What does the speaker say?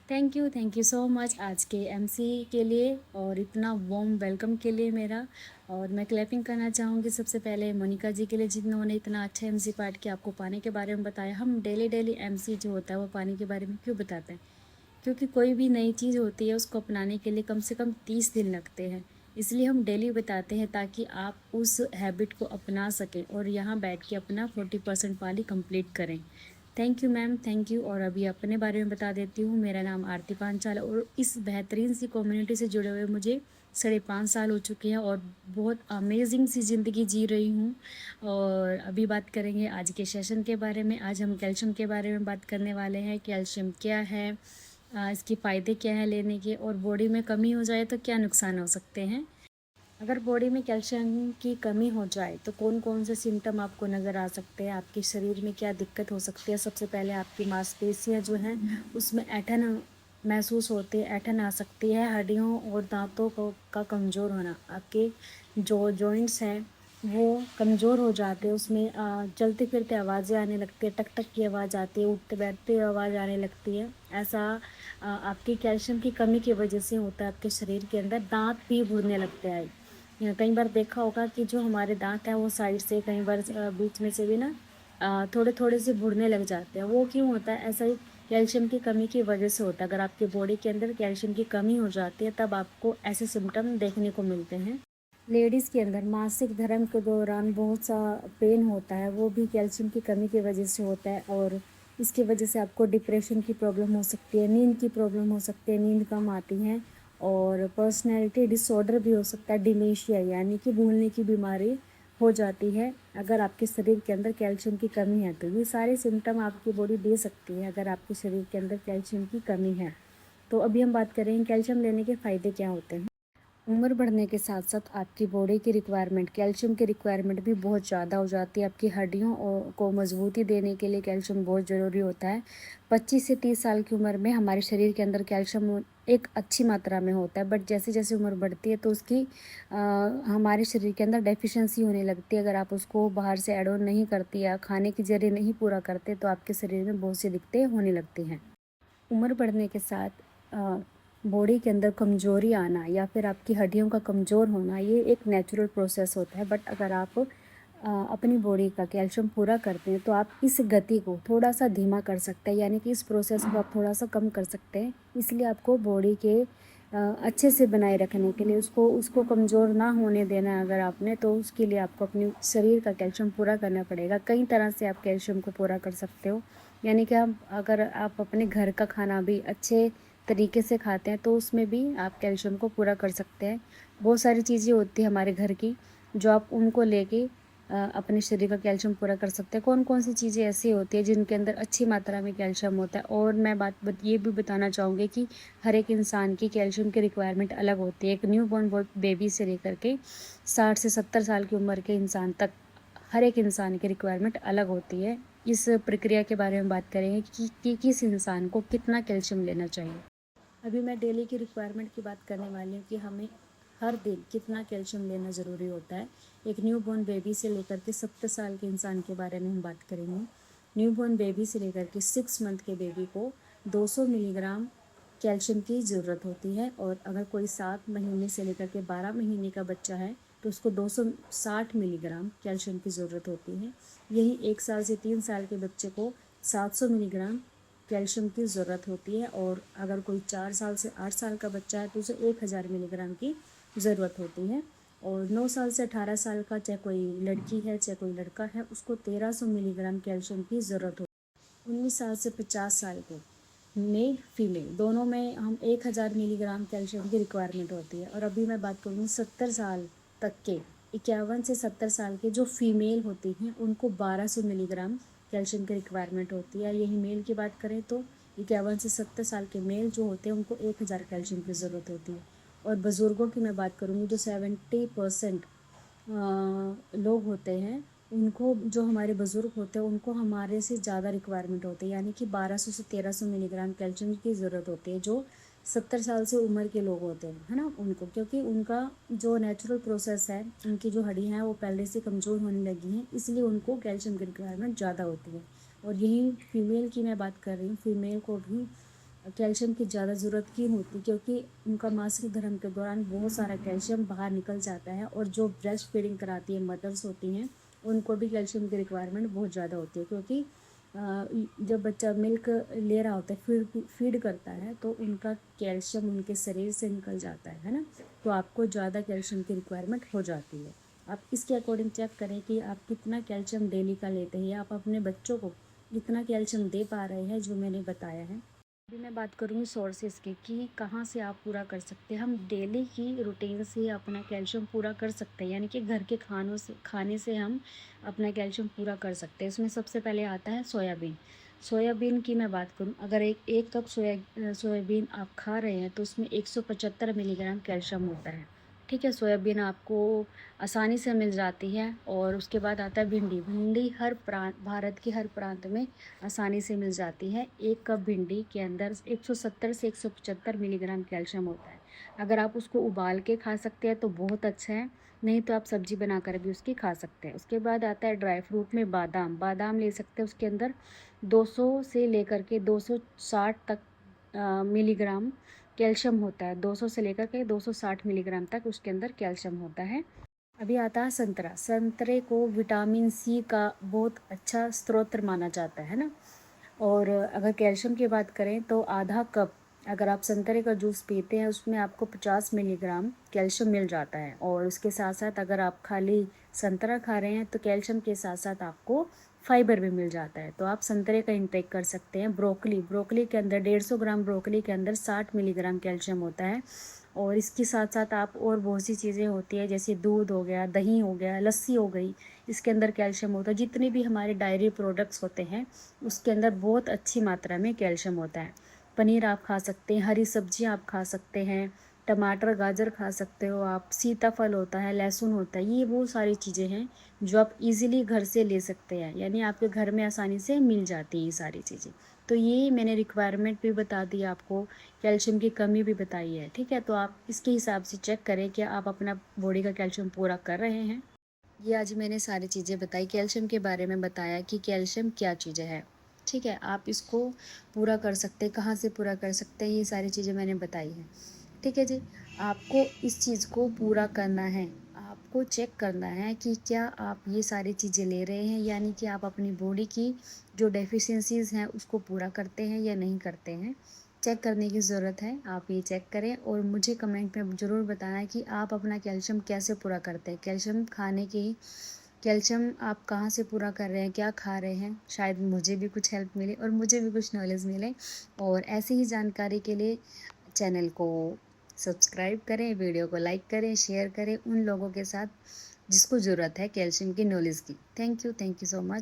Thank you so much आज के MC के लिए और इतना वार्म वेलकम के लिए मेरा। और मैं क्लैपिंग करना चाहूँगी सबसे पहले मोनिका जी के लिए जिन्होंने इतना अच्छा एमसी पार्ट के आपको पानी के बारे में बताया। हम डेली डेली एमसी जो होता है वो पानी के बारे में क्यों बताते हैं? क्योंकि कोई भी नई चीज़ होती है उसको अपनाने के लिए कम से कम 30 दिन लगते हैं। इसलिए हम डेली बताते हैं ताकि आप उस हैबिट को अपना सकें और यहाँ बैठ के अपना 40% पानी कंप्लीट करें। Thank you ma'am, thank you. और अभी अपने बारे में बता देती हूँ। मेरा नाम आरती पांचाल और इस बेहतरीन सी कम्युनिटी से जुड़े हुए मुझे 5.5 साल हो चुके हैं और बहुत अमेजिंग सी ज़िंदगी जी रही हूँ। और अभी बात करेंगे आज के सेशन के बारे में। आज हम कैल्शियम के बारे में बात करने वाले हैं। कैल्शियम क्या है, इसके फ़ायदे क्या हैं लेने के, और बॉडी में कमी हो जाए तो क्या नुकसान हो सकते हैं। अगर बॉडी में कैल्शियम की कमी हो जाए तो कौन कौन से सिम्टम आपको नज़र आ सकते हैं, आपके शरीर में क्या दिक्कत हो सकती है। सबसे पहले आपकी मांसपेशियां जो हैं उसमें ऐंठन महसूस होती है, ऐंठन आ सकती है। हड्डियों और दांतों को का कमज़ोर होना, आपके जो जॉइंट्स हैं वो कमज़ोर हो जाते हैं, उसमें चलते फिरते आवाज़ें आने लगती है, टक टक की आवाज़ आती है, उठते बैठते आवाज़ आने लगती है। ऐसा आपकी कैल्शियम की कमी की वजह से होता है। आपके शरीर के अंदर दांत भी भूरने लगते हैं। कई बार देखा होगा कि जो हमारे दांत हैं वो साइड से कई बार बीच में से भी ना थोड़े थोड़े से बुढ़ने लग जाते हैं। वो क्यों होता है? ऐसा ही कैल्शियम की कमी की वजह से होता है। अगर आपकी बॉडी के अंदर कैल्शियम की कमी हो जाती है तब आपको ऐसे सिम्टम देखने को मिलते हैं। लेडीज़ के अंदर मासिक धर्म के दौरान बहुत सा पेन होता है, वो भी कैल्शियम की कमी की वजह से होता है। और इसकी वजह से आपको डिप्रेशन की प्रॉब्लम हो सकती है, नींद की प्रॉब्लम हो सकती है, नींद कम आती है। और पर्सनैलिटी डिसऑर्डर भी हो सकता है, डिमेंशिया यानी कि भूलने की बीमारी हो जाती है अगर आपके शरीर के अंदर कैल्शियम की कमी है। तो ये सारे सिम्टम आपकी बॉडी दे सकती है अगर आपके शरीर के अंदर कैल्शियम की कमी है। तो अभी हम बात करेंगे कैल्शियम लेने के फ़ायदे क्या होते हैं। उम्र बढ़ने के साथ साथ आपकी बॉडी की रिक्वायरमेंट, कैल्शियम की रिक्वायरमेंट भी बहुत ज़्यादा हो जाती है। आपकी हड्डियों को मजबूती देने के लिए कैल्शियम बहुत ज़रूरी होता है। 25 से 30 साल की उम्र में हमारे शरीर के अंदर कैल्शियम एक अच्छी मात्रा में होता है, बट जैसे जैसे उम्र बढ़ती है तो उसकी हमारे शरीर के अंदर डेफिशिएंसी होने लगती है। अगर आप उसको बाहर से ऐड ऑन नहीं करती या खाने के जरिए नहीं पूरा करते तो आपके शरीर में बहुत सी दिक्कतें होने लगती हैं। उम्र बढ़ने के साथ बॉडी के अंदर कमज़ोरी आना या फिर आपकी हड्डियों का कमज़ोर होना, ये एक नेचुरल प्रोसेस होता है। बट अगर आप अपनी बॉडी का कैल्शियम पूरा करते हैं तो आप इस गति को थोड़ा सा धीमा कर सकते हैं, यानी कि इस प्रोसेस को आप थोड़ा सा कम कर सकते हैं। इसलिए आपको बॉडी के अच्छे से बनाए रखने के लिए उसको कमज़ोर ना होने देना है अगर आपने, तो उसके लिए आपको अपने शरीर का कैल्शियम पूरा करना पड़ेगा। कई तरह से आप कैल्शियम को पूरा कर सकते हो, यानी कि अगर आप अपने घर का खाना भी अच्छे तरीके से खाते हैं तो उसमें भी आप कैल्शियम को पूरा कर सकते हैं। बहुत सारी चीज़ें होती है हमारे घर की जो आप उनको लेके अपने शरीर का कैल्शियम पूरा कर सकते हैं। कौन कौन सी चीज़ें ऐसी होती है जिनके अंदर अच्छी मात्रा में कैल्शियम होता है। और मैं ये भी बताना चाहूँगी कि हर एक इंसान की कैल्शियम की रिक्वायरमेंट अलग होती है। एक न्यू बॉर्न बेबी से लेकर के 60 से 70 साल की उम्र के इंसान तक हर एक इंसान की रिक्वायरमेंट अलग होती है। इस प्रक्रिया के बारे में बात करेंगे कि किस इंसान को कितना कैल्शियम लेना चाहिए। अभी मैं डेली की रिक्वायरमेंट की बात करने वाली हूँ कि हमें हर दिन कितना कैल्शियम लेना ज़रूरी होता है। एक न्यू बॉर्न बेबी से लेकर के 70 साल के इंसान के बारे में हम बात करेंगे। न्यू बॉर्न बेबी से लेकर के 6 मंथ के बेबी को 200 मिलीग्राम कैल्शियम की ज़रूरत होती है। और अगर कोई 7 महीने से लेकर के 12 महीने का बच्चा है तो उसको 260 मिलीग्राम कैल्शियम की ज़रूरत होती है। यही 1 साल से 3 साल के बच्चे को 700 मिलीग्राम कैल्शियम की ज़रूरत होती है। और अगर कोई 4 साल से 8 साल का बच्चा है तो उसे 1000 मिलीग्राम की ज़रूरत होती है। और 9 साल से 18 साल का चाहे कोई लड़की है चाहे कोई लड़का है उसको 1300 मिलीग्राम कैल्शियम की ज़रूरत होती है। 19 साल से 50 साल के मेल फीमेल दोनों में हम 1000 मिलीग्राम कैल्शियम की रिक्वायरमेंट होती है। और अभी मैं बात करूँगी 70 साल तक के, 51 से 70 साल के जो फीमेल होती हैं उनको 1200 मिलीग्राम कैल्शियम की रिक्वायरमेंट होती है। यही मेल की बात करें तो 51 से 70 साल के मेल जो होते हैं उनको 1000 कैल्शियम की ज़रूरत होती है। और बुज़ुर्गों की मैं बात करूँगी जो 70% लोग होते हैं, उनको जो हमारे बुज़ुर्ग होते हैं उनको हमारे से ज़्यादा रिक्वायरमेंट होती है, यानी कि 1200 से 1300 मिलीग्राम कैल्शियम की ज़रूरत होती है जो 70 साल से उम्र के लोग होते हैं, है ना उनको। क्योंकि उनका जो नेचुरल प्रोसेस है, उनकी जो हड्डियाँ हैं वो पहले से कमज़ोर होने लगी हैं, इसलिए उनको कैल्शियम की रिक्वायरमेंट ज़्यादा होती है। और यही फीमेल की मैं बात कर रही हूँ, फीमेल को भी कैल्शियम की ज़्यादा ज़रूरत क्यों होती है, क्योंकि उनका मासिक धर्म के दौरान बहुत सारा कैल्शियम बाहर निकल जाता है। और जो ब्रेस्ट फीडिंग कराती है मदर्स होती हैं, उनको भी कैल्शियम की रिक्वायरमेंट बहुत ज़्यादा होती है, क्योंकि जब बच्चा मिल्क ले रहा होता है, फीड करता है, तो उनका कैल्शियम उनके शरीर से निकल जाता है ना। तो आपको ज़्यादा कैल्शियम की रिक्वायरमेंट हो जाती है। आप इसके अकॉर्डिंग चेक करें कि आप कितना कैल्शियम डेली का लेते हैं, या आप अपने बच्चों को कितना कैल्शियम दे पा रहे हैं जो मैंने बताया है। अभी मैं बात करूँगी सोर्सेज की, कि कहाँ से आप पूरा कर सकते हैं। हम डेली की रूटीन से अपना कैल्शियम पूरा कर सकते हैं, यानी कि घर के खाने से हम अपना कैल्शियम पूरा कर सकते हैं। इसमें सबसे पहले आता है सोयाबीन। सोयाबीन की मैं बात करूँ, अगर एक कप सोयाबीन आप खा रहे हैं, तो उसमें 175 मिलीग्राम कैल्शियम होता है। ठीक है, सोयाबीन आपको आसानी से मिल जाती है। और उसके बाद आता है भिंडी। भिंडी भारत के हर प्रांत में आसानी से मिल जाती है। एक कप भिंडी के अंदर 170 से 175 मिलीग्राम कैल्शियम होता है। अगर आप उसको उबाल के खा सकते हैं तो बहुत अच्छा है, नहीं तो आप सब्जी बनाकर भी उसकी खा सकते हैं। उसके बाद आता है ड्राई फ्रूट में बादाम ले सकते हैं। उसके अंदर 200 से लेकर के 260 तक मिलीग्राम कैल्शियम होता है। 200 से लेकर के 260 मिलीग्राम तक उसके अंदर कैल्शियम होता है। अभी आता है संतरा। संतरे को विटामिन सी का बहुत अच्छा स्रोत माना जाता है ना। और अगर कैल्शियम की बात करें तो आधा कप अगर आप संतरे का जूस पीते हैं, उसमें आपको 50 मिलीग्राम कैल्शियम मिल जाता है। और उसके साथ साथ अगर आप खाली संतरा खा रहे हैं तो कैल्शियम के साथ साथ आपको फाइबर भी मिल जाता है। तो आप संतरे का इंटेक कर सकते हैं। ब्रोकली के अंदर 150 ग्राम ब्रोकली के अंदर 60 मिलीग्राम कैल्शियम होता है। और इसके साथ साथ आप और बहुत सी चीज़ें होती है, जैसे दूध हो गया, दही हो गया, लस्सी हो गई, इसके अंदर कैल्शियम होता है। जितने भी हमारे डायरी प्रोडक्ट्स होते हैं उसके अंदर बहुत अच्छी मात्रा में कैल्शियम होता है। पनीर आप खा सकते हैं, हरी सब्जियां आप खा सकते हैं, टमाटर गाजर खा सकते हो आप, सीताफल होता है, लहसुन होता है। ये वो सारी चीज़ें हैं जो आप इजीली घर से ले सकते हैं, यानी आपके घर में आसानी से मिल जाती है ये सारी चीज़ें। तो ये मैंने रिक्वायरमेंट भी बता दी आपको, कैल्शियम की कमी भी बताई है। ठीक है, तो आप इसके हिसाब से चेक करें कि आप अपना बॉडी का कैल्शियम पूरा कर रहे हैं। ये आज मैंने सारी चीज़ें बताई, कैल्शियम के बारे में बताया कि कैल्शियम क्या चीज़ें है। ठीक है, आप इसको पूरा कर सकते हैं, कहाँ से पूरा कर सकते हैं, ये सारी चीज़ें मैंने बताई हैं। ठीक है जी, आपको इस चीज़ को पूरा करना है। आपको चेक करना है कि क्या आप ये सारी चीज़ें ले रहे हैं, यानी कि आप अपनी बॉडी की जो डेफिशिएंसीज़ हैं उसको पूरा करते हैं या नहीं करते हैं। चेक करने की ज़रूरत है, आप ये चेक करें और मुझे कमेंट में ज़रूर बताना कि आप अपना कैल्शियम कैसे पूरा करते हैं। कैल्शियम आप कहाँ से पूरा कर रहे हैं, क्या खा रहे हैं, शायद मुझे भी कुछ हेल्प मिले और मुझे भी कुछ नॉलेज मिले। और ऐसी ही जानकारी के लिए चैनल को सब्सक्राइब करें, वीडियो को लाइक करें, शेयर करें उन लोगों के साथ जिसको ज़रूरत है कैल्शियम की नॉलेज की। Thank you so much.